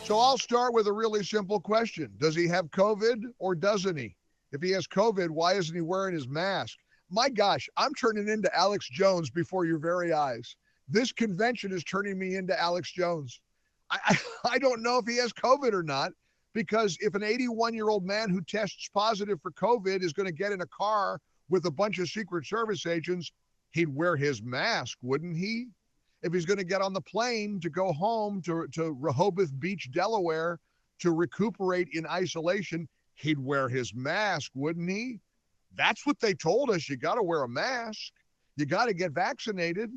So I'll start with a really simple question. Does he have COVID or doesn't he? If he has COVID, why isn't he wearing his mask? My gosh, I'm turning into Alex Jones before your very eyes. This convention is turning me into Alex Jones. I don't know if he has COVID or not, because if an 81-year-old man who tests positive for COVID is going to get in a car with a bunch of Secret Service agents, he'd wear his mask, wouldn't he? If he's going to get on the plane to go home to Rehoboth Beach, Delaware, to recuperate in isolation, he'd wear his mask, wouldn't he? That's what they told us. You got to wear a mask. You got to get vaccinated.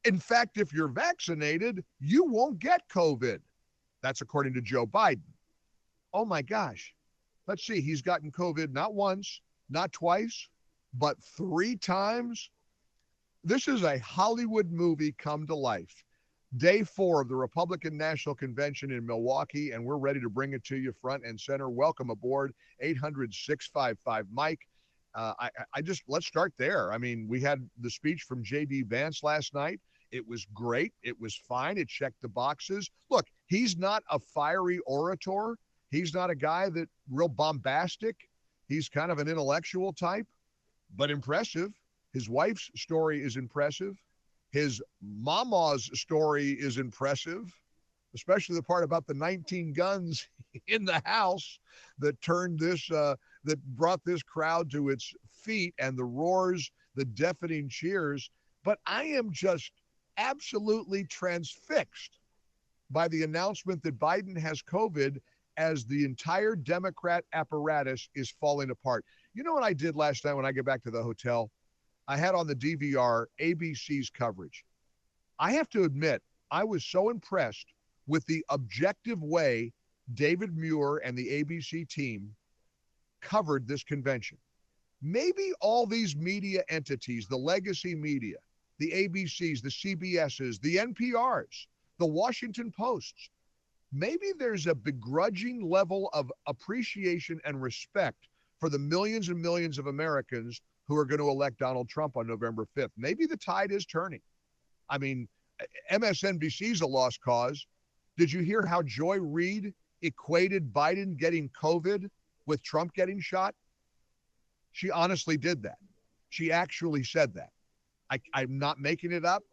In fact, if you're vaccinated, you won't get COVID. That's according to Joe Biden. Oh my gosh. Let's see. He's gotten COVID not once, not twice, but 3 times. This is a Hollywood movie come to life. Day 4 of the Republican National Convention in Milwaukee, and we're ready to bring it to you front and center. Welcome aboard, 800-655-MIKE. Let's start there. I mean, we had the speech from J.D. Vance last night. It was great. It was fine. It checked the boxes. Look, he's not a fiery orator. He's not a guy that real bombastic. He's kind of an intellectual type, but impressive. His wife's story is impressive. His mama's story is impressive, especially the part about the 19 guns in the house that that brought this crowd to its feet, and the roars, the deafening cheers. But I am just absolutely transfixed by the announcement that Biden has COVID as the entire Democrat apparatus is falling apart. You know what I did last night when I get back to the hotel? I had on the DVR ABC's coverage. I have to admit, I was so impressed with the objective way David Muir and the ABC team covered this convention. Maybe all these media entities, the legacy media, the ABCs, the CBSs, the NPRs, the Washington Posts, maybe there's a begrudging level of appreciation and respect for the millions and millions of Americans who are going to elect Donald Trump on November 5th. Maybe the tide is turning. I mean, MSNBC's a lost cause. Did you hear how Joy Reid equated Biden getting COVID with Trump getting shot? She honestly did that. She actually said that. I'm not making it up.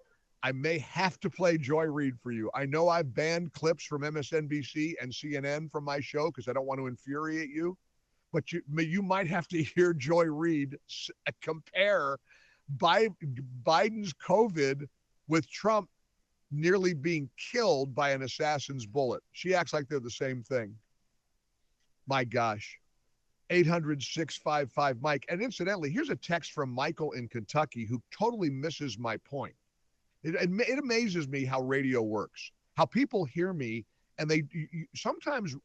I may have to play Joy Reid for you. I know I've banned clips from MSNBC and CNN from my show because I don't want to infuriate you. But you might have to hear Joy Reid compare Biden's COVID with Trump nearly being killed by an assassin's bullet. She acts like they're the same thing. My gosh. 800-655-MIKE. And incidentally, here's a text from Michael in Kentucky who totally misses my point. It amazes me how radio works, how people hear me, and sometimes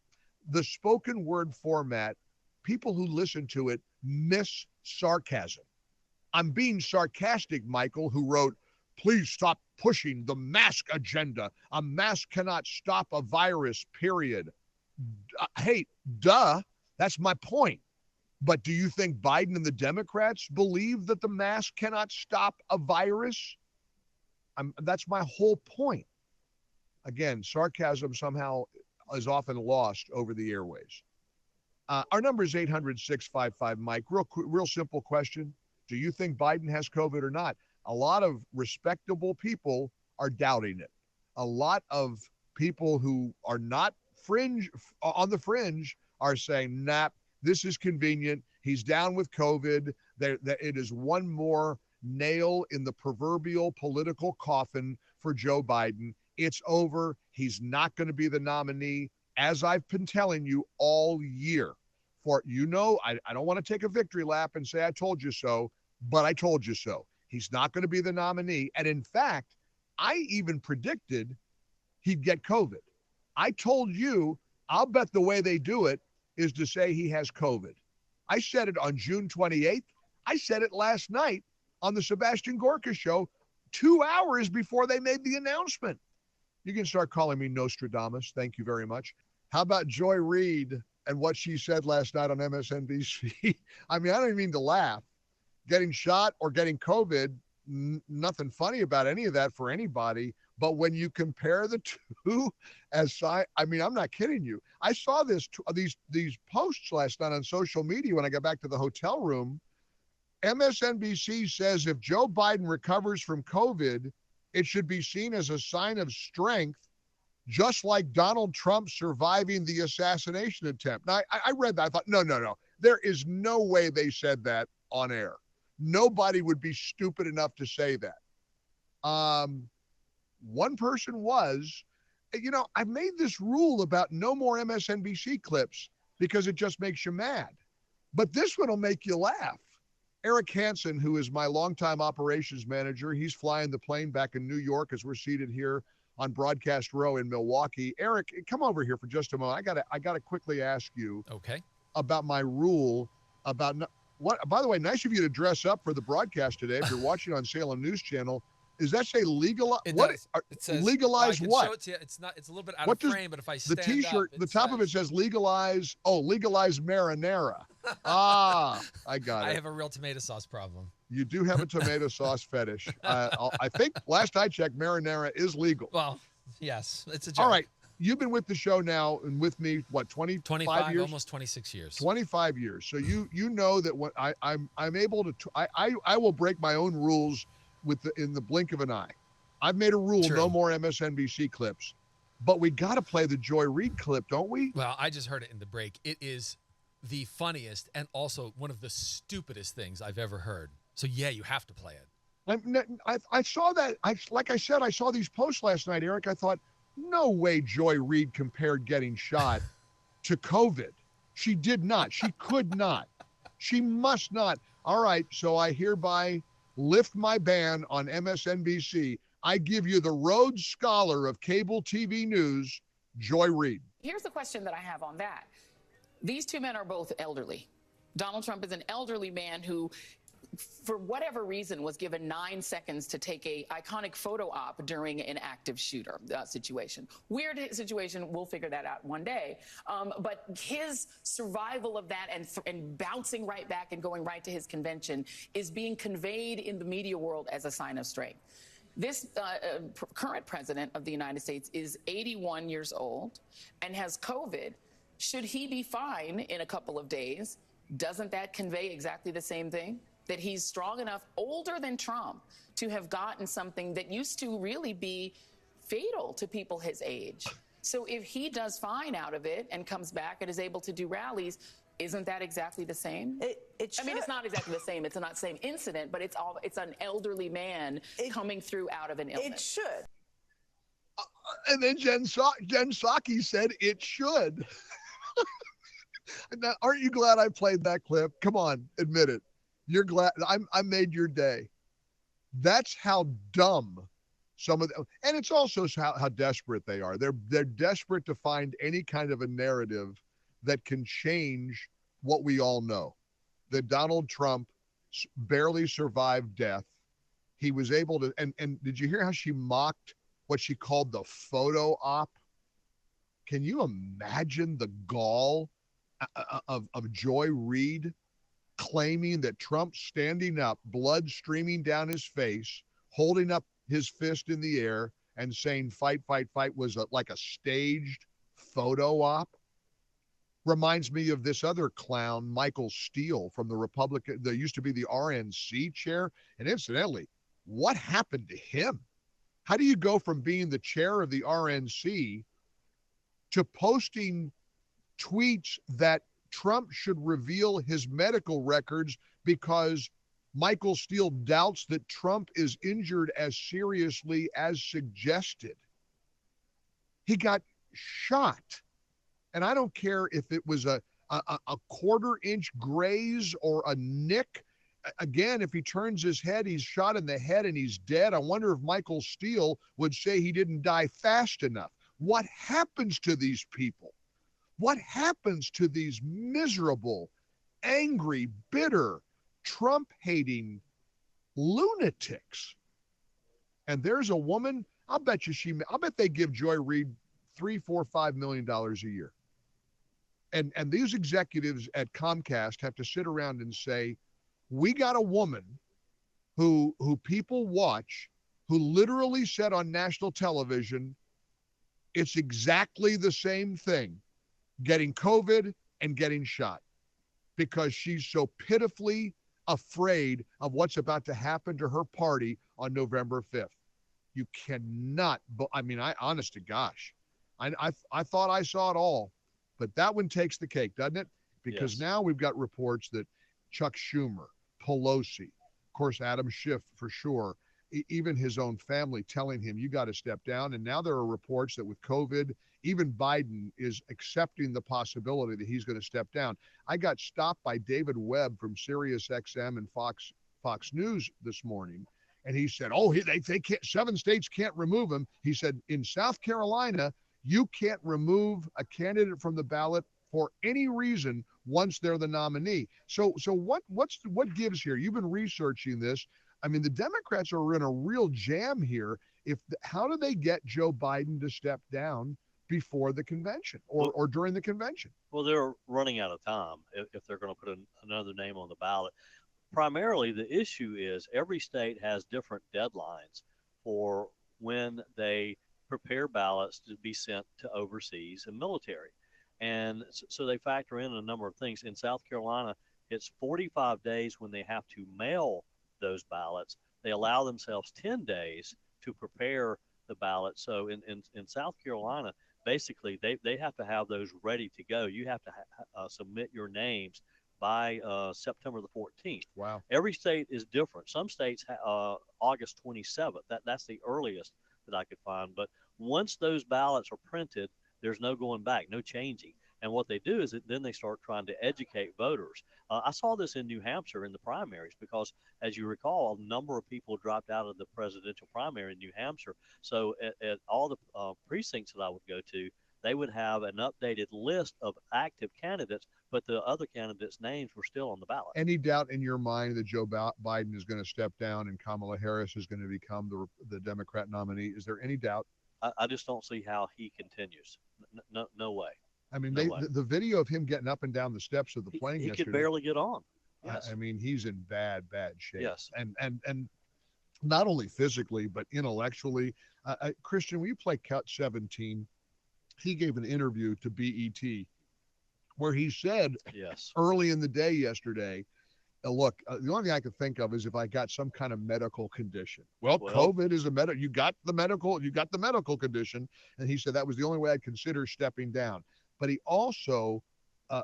the spoken word format, people who listen to it miss sarcasm. I'm being sarcastic, Michael, who wrote, please stop pushing the mask agenda. A mask cannot stop a virus, period. Hey, duh, that's my point. But do you think Biden and the Democrats believe that the mask cannot stop a virus? That's my whole point. Again, sarcasm somehow is often lost over the airways. Our number is 800-655-MIKE. Real simple question. Do you think Biden has COVID or not? A lot of respectable people are doubting it. A lot of people who are not on the fringe are saying, nah, this is convenient. He's down with COVID. It is one more nail in the proverbial political coffin for Joe Biden. It's over. He's not going to be the nominee, as I've been telling you all year. I don't want to take a victory lap and say I told you so, but I told you so. He's not going to be the nominee. And in fact, I even predicted he'd get COVID. I told you, I'll bet the way they do it is to say he has COVID. I said it on June 28th. I said it last night on the Sebastian Gorka show, 2 hours before they made the announcement. You can start calling me Nostradamus. Thank you very much. How about Joy Reid and what she said last night on MSNBC? I mean, I don't even mean to laugh. Getting shot or getting COVID, nothing funny about any of that for anybody. But when you compare the two, I mean, I'm not kidding you. I saw these posts last night on social media when I got back to the hotel room. MSNBC says if Joe Biden recovers from COVID, it should be seen as a sign of strength, just like Donald Trump surviving the assassination attempt. Now, I read that. I thought, no. There is no way they said that on air. Nobody would be stupid enough to say that. One person was, I've made this rule about no more MSNBC clips because it just makes you mad. But this one will make you laugh. Eric Hansen, who is my longtime operations manager, he's flying the plane back in New York as we're seated here on Broadcast Row in Milwaukee. Eric, come over here for just a moment. I gotta quickly ask you about my rule about what. By the way, nice of you to dress up for the broadcast today. If you're watching on Salem News Channel, does that say legalize? What it says? Legalize what? Show it to you. It's not. It's a little bit out of frame, but if I stand the T-shirt, up, the top of it says legalize. Oh, legalize marinara. I got it. I have a real tomato sauce problem. You do have a tomato sauce fetish. I think last I checked, marinara is legal. Well, yes, it's a joke. All right. You've been with the show now and with me, what, 25 years? Almost 26 years. 25 years. So you know that when I'm able to, I will break my own rules in the blink of an eye. I've made a rule, no more MSNBC clips. But we got to play the Joy Reid clip, don't we? Well, I just heard it in the break. It is the funniest and also one of the stupidest things I've ever heard. So, yeah, you have to play it. I saw that. Like I said, I saw these posts last night, Eric. I thought, no way Joy Reid compared getting shot to COVID. She did not. She could not. She must not. All right, so I hereby lift my ban on MSNBC. I give you the Rhodes Scholar of cable TV news, Joy Reid. Here's the question that I have on that. These two men are both elderly. Donald Trump is an elderly man who, for whatever reason, was given 9 seconds to take a iconic photo op during an active shooter situation. Weird situation. We'll figure that out one day. But his survival of that and bouncing right back and going right to his convention is being conveyed in the media world as a sign of strength. This current president of the United States is 81 years old and has COVID. Should he be fine in a couple of days? Doesn't that convey exactly the same thing? That he's strong enough, older than Trump, to have gotten something that used to really be fatal to people his age. So if he does fine out of it and comes back and is able to do rallies, isn't that exactly the same? I mean, it's not exactly the same. It's not the same incident, but it's an elderly man coming through out of an illness. It should. And then Jen Psaki said it should. Now, aren't you glad I played that clip? Come on, admit it. You're glad I made your day. That's how dumb some of them, and it's also how desperate they are. They're desperate to find any kind of a narrative that can change what we all know, that Donald Trump barely survived death. He was able to, and did you hear how she mocked what she called the photo op? Can you imagine the gall of Joy Reid claiming that Trump standing up, blood streaming down his face, holding up his fist in the air and saying fight, fight, fight was like a staged photo op? Reminds me of this other clown, Michael Steele, from the Republican, there used to be the RNC chair. And incidentally, what happened to him? How do you go from being the chair of the RNC to posting tweets that Trump should reveal his medical records because Michael Steele doubts that Trump is injured as seriously as suggested? He got shot. And I don't care if it was a quarter-inch graze or a nick. Again, if he turns his head, he's shot in the head and he's dead. I wonder if Michael Steele would say he didn't die fast enough. What happens to these people? What happens to these miserable, angry, bitter, Trump-hating lunatics? And there's a woman, I'll bet they give Joy Reid $3, $4, $5 million a year. And these executives at Comcast have to sit around and say, we got a woman who people watch, who literally said on national television, it's exactly the same thing, getting COVID and getting shot, because she's so pitifully afraid of what's about to happen to her party on November 5th. You cannot, honest to gosh, I thought I saw it all, but that one takes the cake, doesn't it? Because now we've got reports that Chuck Schumer, Pelosi, of course, Adam Schiff for sure, even his own family telling him, you got to step down. And now there are reports that with COVID, even Biden is accepting the possibility that he's going to step down. I got stopped by David Webb from Sirius XM and Fox News this morning. And he said, they can't, 7 states can't remove him. He said, in South Carolina, you can't remove a candidate from the ballot for any reason once they're the nominee. So what gives here? You've been researching this. I mean, the Democrats are in a real jam here. How do they get Joe Biden to step down before the convention or during the convention? Well, they're running out of time if they're going to put another name on the ballot. Primarily, the issue is every state has different deadlines for when they prepare ballots to be sent to overseas and military. And so they factor in a number of things. In South Carolina, it's 45 days when they have to mail those ballots. They allow themselves 10 days to prepare the ballot. So in South Carolina, basically, they have to have those ready to go. You have to submit your names by September the 14th. Wow. Every state is different. Some states, August 27th. That's the earliest that I could find. But once those ballots are printed, there's no going back, no changing. And what they do is then they start trying to educate voters. I saw this in New Hampshire in the primaries because, as you recall, a number of people dropped out of the presidential primary in New Hampshire. So at all the precincts that I would go to, they would have an updated list of active candidates, but the other candidates' names were still on the ballot. Any doubt in your mind that Joe Biden is going to step down and Kamala Harris is going to become the Democrat nominee? Is there any doubt? I just don't see how he continues. No way. I mean, the video of him getting up and down the steps of the plane yesterday. He could barely get on. Yes. I mean, he's in bad shape. Yes. And not only physically, but intellectually. Christian, will you play cut 17? He gave an interview to BET where he said early in the day yesterday, look, the only thing I could think of is if I got some kind of medical condition. Well, COVID is you got the medical condition. And he said that was the only way I'd consider stepping down. But he also, I'm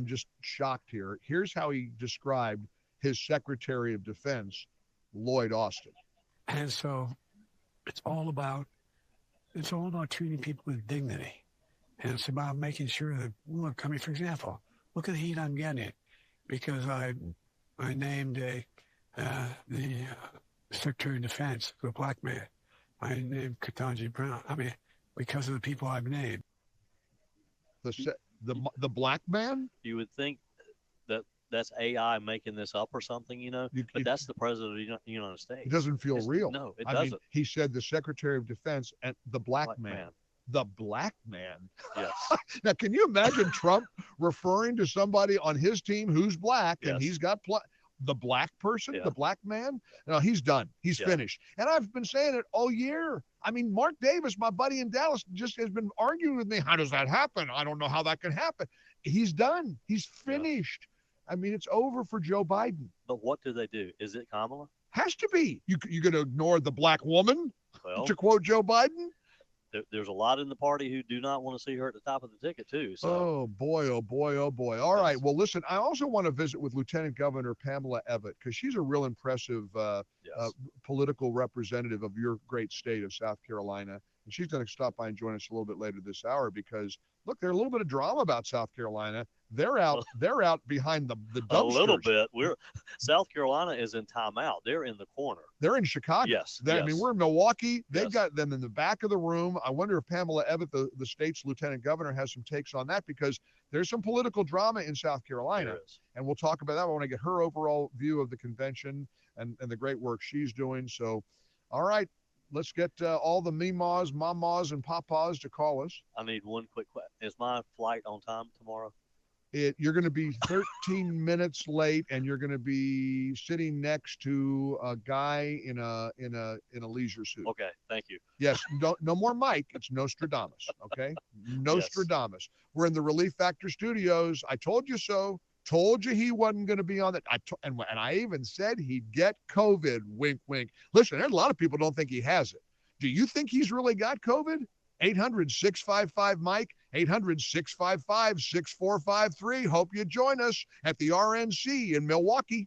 just shocked here. Here's how he described his Secretary of Defense, Lloyd Austin. And so it's all about treating people with dignity. And it's about making sure that, look, for example, look at the heat I'm getting because I named the Secretary of Defense to a black man. I named Ketanji Brown. I mean, because of the people I've named. The black man? You would think that that's AI making this up or something, but that's the president of the United States. It doesn't feel real. No, it doesn't. Mean, he said the Secretary of Defense and the black man. The black man. Yes. Now, can you imagine Trump referring to somebody on his team who's black and he's got the black person, the black man? No, he's done. He's finished. And I've been saying it all year. I mean, Mark Davis, my buddy in Dallas, just has been arguing with me. How does that happen? I don't know how that can happen. He's done. He's finished. Yeah. I mean, it's over for Joe Biden. But what do they do? Is it Kamala? Has to be. You're going to ignore the black woman, to quote Joe Biden? There's a lot in the party who do not want to see her at the top of the ticket, too. So. Oh, boy. All right. Well, listen, I also want to visit with Lieutenant Governor Pamela Evett because she's a real impressive political representative of your great state of South Carolina. And she's going to stop by and join us a little bit later this hour because, look, there's a little bit of drama about South Carolina. They're out behind the dumpsters. A little bit. South Carolina is in timeout. They're in the corner. They're in Chicago. Yes. I mean, we're in Milwaukee. They've got them in the back of the room. I wonder if Pamela Evett, the state's lieutenant governor, has some takes on that because there's some political drama in South Carolina. There is. And we'll talk about that. I want to get her overall view of the convention and the great work she's doing. So, all right. Let's get all the memas, mamas, and papas to call us. I need one quick question. Is my flight on time tomorrow? You're going to be 13 minutes late, and you're going to be sitting next to a guy in a leisure suit. Okay, thank you. Yes, no more Mike. It's Nostradamus. Okay, Nostradamus. Yes. We're in the Relief Factor Studios. I told you so. Told you he wasn't going to be on that. And I even said he'd get COVID. Wink, wink. Listen, there's a lot of people don't think he has it. Do you think he's really got COVID? 800-655-MIKE, 800-655-6453. Hope you join us at the RNC in Milwaukee.